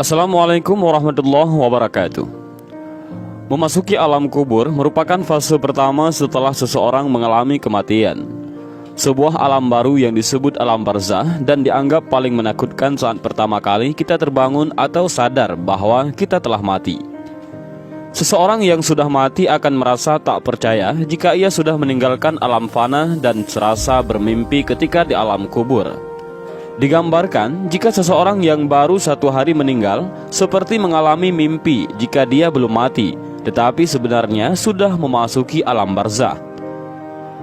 Assalamualaikum warahmatullahi wabarakatuh. Memasuki alam kubur merupakan fase pertama setelah seseorang mengalami kematian. Sebuah alam baru yang disebut alam barzah dan dianggap paling menakutkan saat pertama kali kita terbangun atau sadar bahwa kita telah mati. Seseorang yang sudah mati akan merasa tak percaya jika ia sudah meninggalkan alam fana dan serasa bermimpi ketika di alam kubur. Digambarkan jika seseorang yang baru 1 hari meninggal seperti mengalami mimpi jika dia belum mati, tetapi sebenarnya sudah memasuki alam barzah.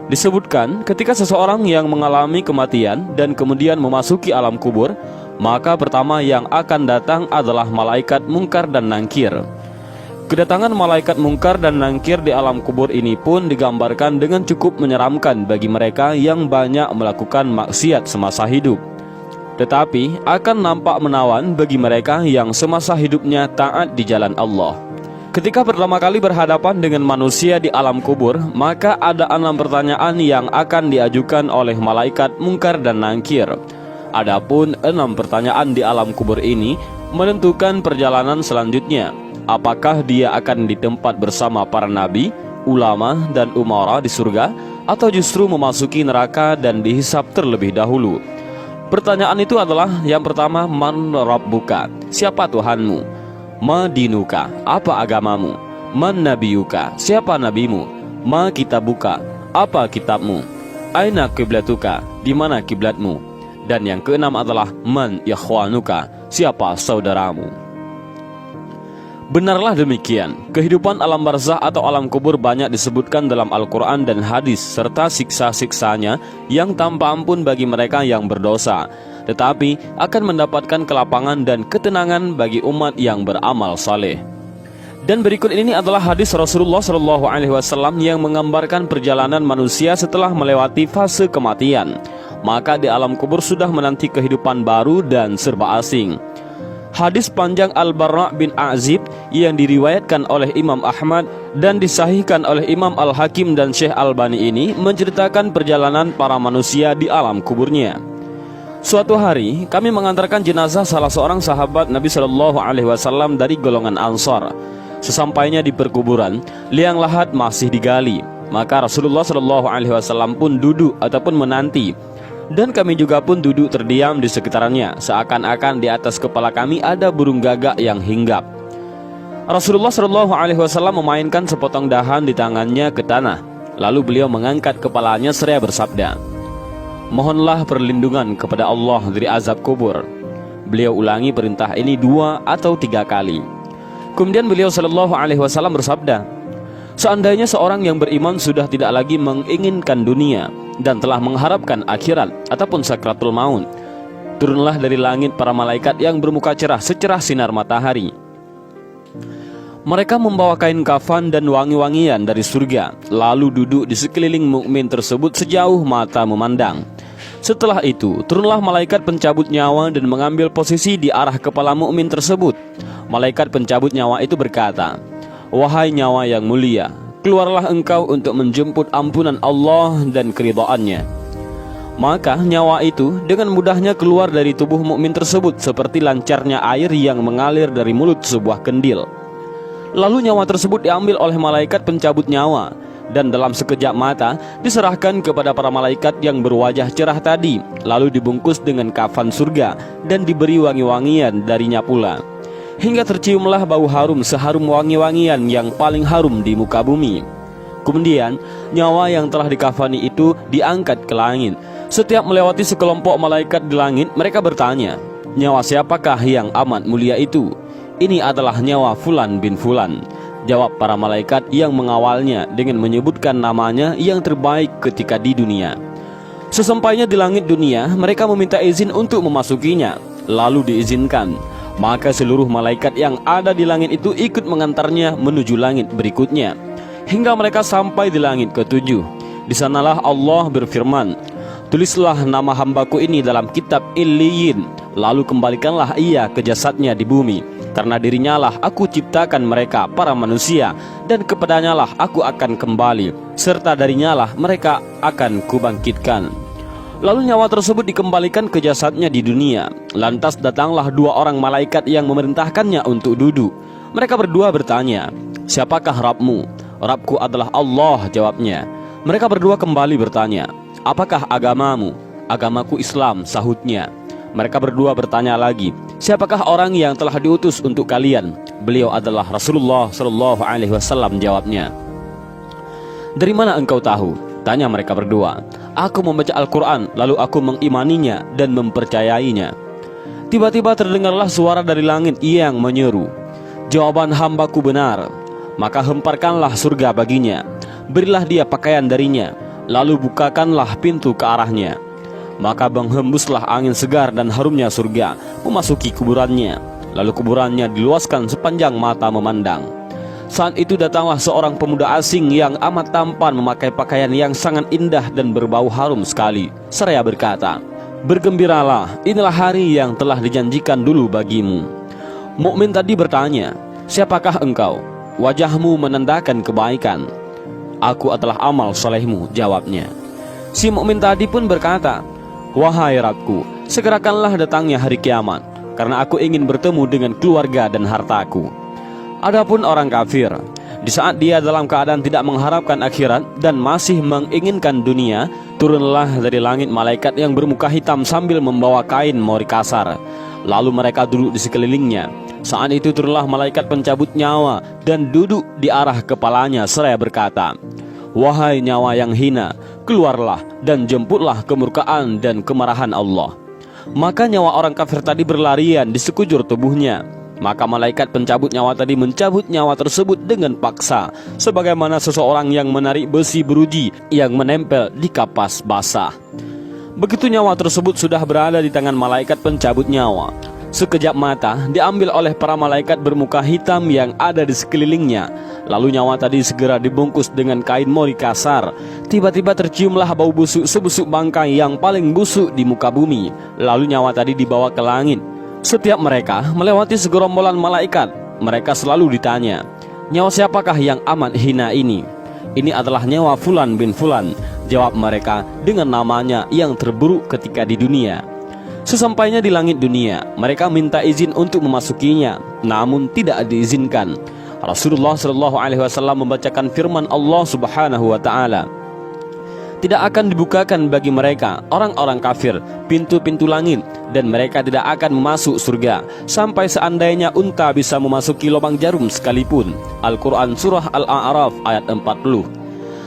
Disebutkan ketika seseorang yang mengalami kematian dan kemudian memasuki alam kubur, maka pertama yang akan datang adalah malaikat mungkar dan nangkir. Kedatangan malaikat mungkar dan nangkir di alam kubur ini pun digambarkan dengan cukup menyeramkan bagi mereka yang banyak melakukan maksiat semasa hidup, tetapi akan nampak menawan bagi mereka yang semasa hidupnya taat di jalan Allah. Ketika pertama kali berhadapan dengan manusia di alam kubur, maka ada 6 pertanyaan yang akan diajukan oleh malaikat mungkar dan nangkir. Adapun 6 pertanyaan di alam kubur ini menentukan perjalanan selanjutnya. Apakah dia akan di tempat bersama para nabi, ulama, dan umara di surga, atau justru memasuki neraka dan dihisab terlebih dahulu? Pertanyaan itu adalah yang pertama, man rabbuka, siapa Tuhanmu? Ma dinuka, apa agamamu? Man nabiyuka, siapa nabimu? Ma kitabuka, apa kitabmu? Aina kiblatuka, di mana kiblatmu? Dan yang keenam adalah man ikhwanuka, siapa saudaramu? Benarlah demikian, kehidupan alam barzah atau alam kubur banyak disebutkan dalam Al-Quran dan hadis, serta siksa-siksanya yang tanpa ampun bagi mereka yang berdosa, tetapi akan mendapatkan kelapangan dan ketenangan bagi umat yang beramal saleh. Dan berikut ini adalah hadis Rasulullah SAW yang menggambarkan perjalanan manusia setelah melewati fase kematian. Maka di alam kubur sudah menanti kehidupan baru dan serba asing. Hadis panjang Al-Barra' bin Azib yang diriwayatkan oleh Imam Ahmad dan disahihkan oleh Imam Al-Hakim dan Syekh Albani ini menceritakan perjalanan para manusia di alam kuburnya. Suatu hari kami mengantarkan jenazah salah seorang sahabat Nabi SAW dari golongan Ansar. Sesampainya di perkuburan, liang lahat masih digali. Maka Rasulullah SAW pun duduk ataupun menanti, dan kami juga pun duduk terdiam di sekitarnya, seakan-akan di atas kepala kami ada burung gagak yang hinggap. Rasulullah SAW memainkan sepotong dahan di tangannya ke tanah. Lalu beliau mengangkat kepalanya seraya bersabda, "Mohonlah perlindungan kepada Allah dari azab kubur." Beliau ulangi perintah ini 2 atau 3 kali. Kemudian beliau SAW bersabda, "Seandainya seorang yang beriman sudah tidak lagi menginginkan dunia dan telah mengharapkan akhirat ataupun sakratul maut, turunlah dari langit para malaikat yang bermuka cerah secerah sinar matahari. Mereka membawa kain kafan dan wangi-wangian dari surga, lalu duduk di sekeliling mukmin tersebut sejauh mata memandang. Setelah itu, turunlah malaikat pencabut nyawa dan mengambil posisi di arah kepala mukmin tersebut. Malaikat pencabut nyawa itu berkata, 'Wahai nyawa yang mulia, keluarlah engkau untuk menjemput ampunan Allah dan keridhaannya.' Maka nyawa itu dengan mudahnya keluar dari tubuh mukmin tersebut seperti lancarnya air yang mengalir dari mulut sebuah kendil. Lalu nyawa tersebut diambil oleh malaikat pencabut nyawa dan dalam sekejap mata diserahkan kepada para malaikat yang berwajah cerah tadi, lalu dibungkus dengan kafan surga dan diberi wangi-wangian darinya pula, hingga terciumlah bau harum seharum wangi-wangian yang paling harum di muka bumi. Kemudian nyawa yang telah dikafani itu diangkat ke langit. Setiap melewati sekelompok malaikat di langit, mereka bertanya, 'Nyawa siapakah yang amat mulia itu?' 'Ini adalah nyawa Fulan bin Fulan,' jawab para malaikat yang mengawalnya dengan menyebutkan namanya yang terbaik ketika di dunia. Sesampainya di langit dunia, mereka meminta izin untuk memasukinya, lalu diizinkan. Maka seluruh malaikat yang ada di langit itu ikut mengantarnya menuju langit berikutnya, hingga mereka sampai di langit ke-7. Di sanalah Allah berfirman, 'Tulislah nama hambaku ini dalam kitab Illiyin, lalu kembalikanlah ia ke jasadnya di bumi. Karena dirinya lah aku ciptakan mereka, para manusia, dan kepadanya lah aku akan kembali, serta darinya lah mereka akan kubangkitkan.' Lalu nyawa tersebut dikembalikan ke jasadnya di dunia. Lantas datanglah dua orang malaikat yang memerintahkannya untuk duduk. Mereka berdua bertanya, "Siapakah Rabbmu?" "Rabbku adalah Allah," jawabnya. Mereka berdua kembali bertanya, "Apakah agamamu?" "Agamaku Islam," sahutnya. Mereka berdua bertanya lagi, "Siapakah orang yang telah diutus untuk kalian?" "Beliau adalah Rasulullah Shallallahu Alaihi Wasallam," jawabnya. "Dari mana engkau tahu?" tanya mereka berdua. "Aku membaca Al-Quran, lalu aku mengimaninya dan mempercayainya." Tiba-tiba terdengarlah suara dari langit yang menyeru, "Jawaban hambaku benar, maka hemparkanlah surga baginya, berilah dia pakaian darinya, lalu bukakanlah pintu ke arahnya. Maka menghembuslah angin segar dan harumnya surga memasuki kuburannya, lalu kuburannya diluaskan sepanjang mata memandang. Saat itu datanglah seorang pemuda asing yang amat tampan memakai pakaian yang sangat indah dan berbau harum sekali, seraya berkata, "Bergembiralah, inilah hari yang telah dijanjikan dulu bagimu." Mukmin tadi bertanya, "Siapakah engkau?" "Wajahmu menandakan kebaikan." "Aku adalah amal solehmu," jawabnya. Si mukmin tadi pun berkata, "Wahai Rabbku, segerakanlah datangnya hari kiamat, karena aku ingin bertemu dengan keluarga dan hartaku." Adapun orang kafir, di saat dia dalam keadaan tidak mengharapkan akhirat dan masih menginginkan dunia, turunlah dari langit malaikat yang bermuka hitam sambil membawa kain mori kasar. Lalu mereka duduk di sekelilingnya. Saat itu turunlah malaikat pencabut nyawa dan duduk di arah kepalanya seraya berkata, "Wahai nyawa yang hina, keluarlah dan jemputlah kemurkaan dan kemarahan Allah." Maka nyawa orang kafir tadi berlarian di sekujur tubuhnya. Maka malaikat pencabut nyawa tadi mencabut nyawa tersebut dengan paksa, sebagaimana seseorang yang menarik besi beruji yang menempel di kapas basah. Begitu nyawa tersebut sudah berada di tangan malaikat pencabut nyawa, sekejap mata diambil oleh para malaikat bermuka hitam yang ada di sekelilingnya. Lalu nyawa tadi segera dibungkus dengan kain mori kasar. Tiba-tiba terciumlah bau busuk sebusuk bangkai yang paling busuk di muka bumi. Lalu nyawa tadi dibawa ke langit. Setiap mereka melewati segerombolan malaikat, mereka selalu ditanya, "Nyawa siapakah yang amat hina ini?" "Ini adalah nyawa Fulan bin Fulan," jawab mereka dengan namanya yang terburuk ketika di dunia. Sesampainya di langit dunia, mereka minta izin untuk memasukinya, namun tidak diizinkan. Rasulullah Shallallahu Alaihi Wasallam membacakan firman Allah Subhanahu Wa Taala, "Tidak akan dibukakan bagi mereka, orang-orang kafir, pintu-pintu langit, dan mereka tidak akan masuk surga sampai seandainya unta bisa memasuki lubang jarum sekalipun." Al-Quran Surah Al-A'raf ayat 40.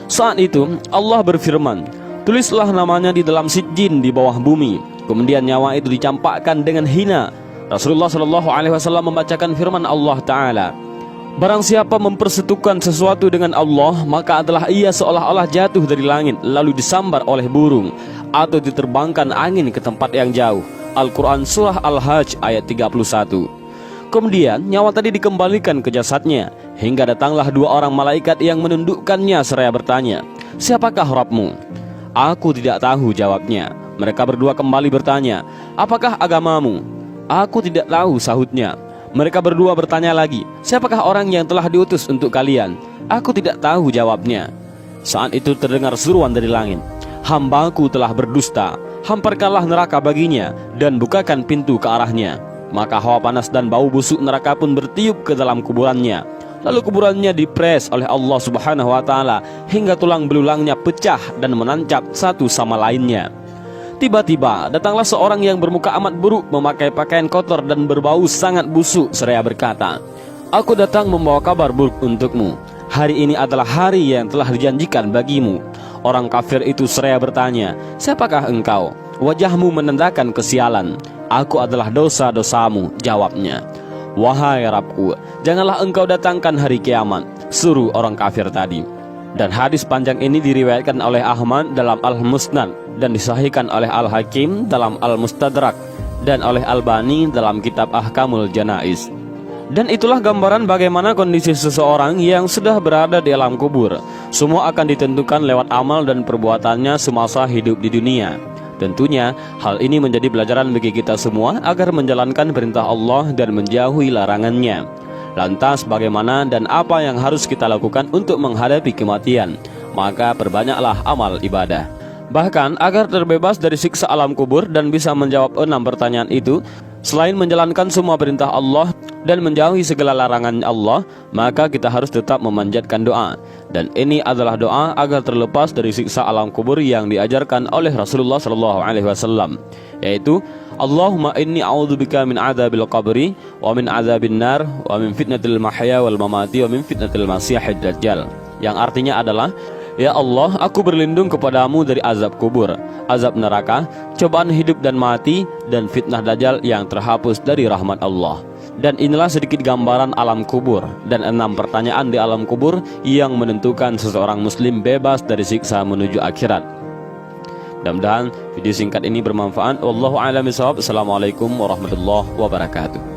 Saat itu Allah berfirman, "Tulislah namanya di dalam sijjin di bawah bumi." Kemudian nyawa itu dicampakkan dengan hina. Rasulullah Shallallahu Alaihi Wasallam membacakan firman Allah Ta'ala, "Barang siapa mempersekutukan sesuatu dengan Allah, maka adalah ia seolah-olah jatuh dari langit lalu disambar oleh burung, atau diterbangkan angin ke tempat yang jauh." Al-Quran Surah Al-Hajj ayat 31. Kemudian nyawa tadi dikembalikan ke jasadnya, hingga datanglah dua orang malaikat yang menundukkannya seraya bertanya, "Siapakah Rabbmu?" "Aku tidak tahu," jawabnya. Mereka berdua kembali bertanya, "Apakah agamamu?" "Aku tidak tahu," sahutnya. Mereka berdua bertanya lagi, "Siapakah orang yang telah diutus untuk kalian?" "Aku tidak tahu," jawabnya. Saat itu terdengar seruan dari langit, "Hambaku telah berdusta, hamparkanlah neraka baginya dan bukakan pintu ke arahnya." Maka hawa panas dan bau busuk neraka pun bertiup ke dalam kuburannya. Lalu kuburannya dipres oleh Allah Subhanahu Wa Taala hingga tulang belulangnya pecah dan menancap satu sama lainnya. Tiba-tiba datanglah seorang yang bermuka amat buruk, memakai pakaian kotor dan berbau sangat busuk, seraya berkata, "Aku datang membawa kabar buruk untukmu. Hari ini adalah hari yang telah dijanjikan bagimu." Orang kafir itu seraya bertanya, "Siapakah engkau?" "Wajahmu menandakan kesialan." "Aku adalah dosa-dosamu," jawabnya. "Wahai Rabbku, janganlah engkau datangkan hari kiamat," suruh orang kafir tadi. Dan hadis panjang ini diriwayatkan oleh Ahmad dalam Al-Musnad dan disahihkan oleh Al-Hakim dalam Al-Mustadrak dan oleh Albani dalam kitab Ahkamul Janaiz. Dan itulah gambaran bagaimana kondisi seseorang yang sudah berada di alam kubur. Semua akan ditentukan lewat amal dan perbuatannya semasa hidup di dunia. Tentunya hal ini menjadi pelajaran bagi kita semua agar menjalankan perintah Allah dan menjauhi larangannya. Lantas bagaimana dan apa yang harus kita lakukan untuk menghadapi kematian? Maka perbanyaklah amal ibadah. Bahkan agar terbebas dari siksa alam kubur dan bisa menjawab 6 pertanyaan itu, selain menjalankan semua perintah Allah dan menjauhi segala larangan Allah, maka kita harus tetap memanjatkan doa. Dan ini adalah doa agar terlepas dari siksa alam kubur yang diajarkan oleh Rasulullah SAW, yaitu Allahumma inni a'udzubika min adzabil qabri wa min adzabin nar wa min fitnatil mahya wal mamati wa min fitnatil masiihid dajjal. Yang artinya adalah, ya Allah, aku berlindung kepadamu dari azab kubur, azab neraka, cobaan hidup dan mati, dan fitnah dajjal yang terhapus dari rahmat Allah. Dan inilah sedikit gambaran alam kubur dan 6 pertanyaan di alam kubur yang menentukan seseorang muslim bebas dari siksa menuju akhirat. Mudah-mudahan video singkat ini bermanfaat. Wallahu a'lam bishawab. Assalamualaikum warahmatullahi wabarakatuh.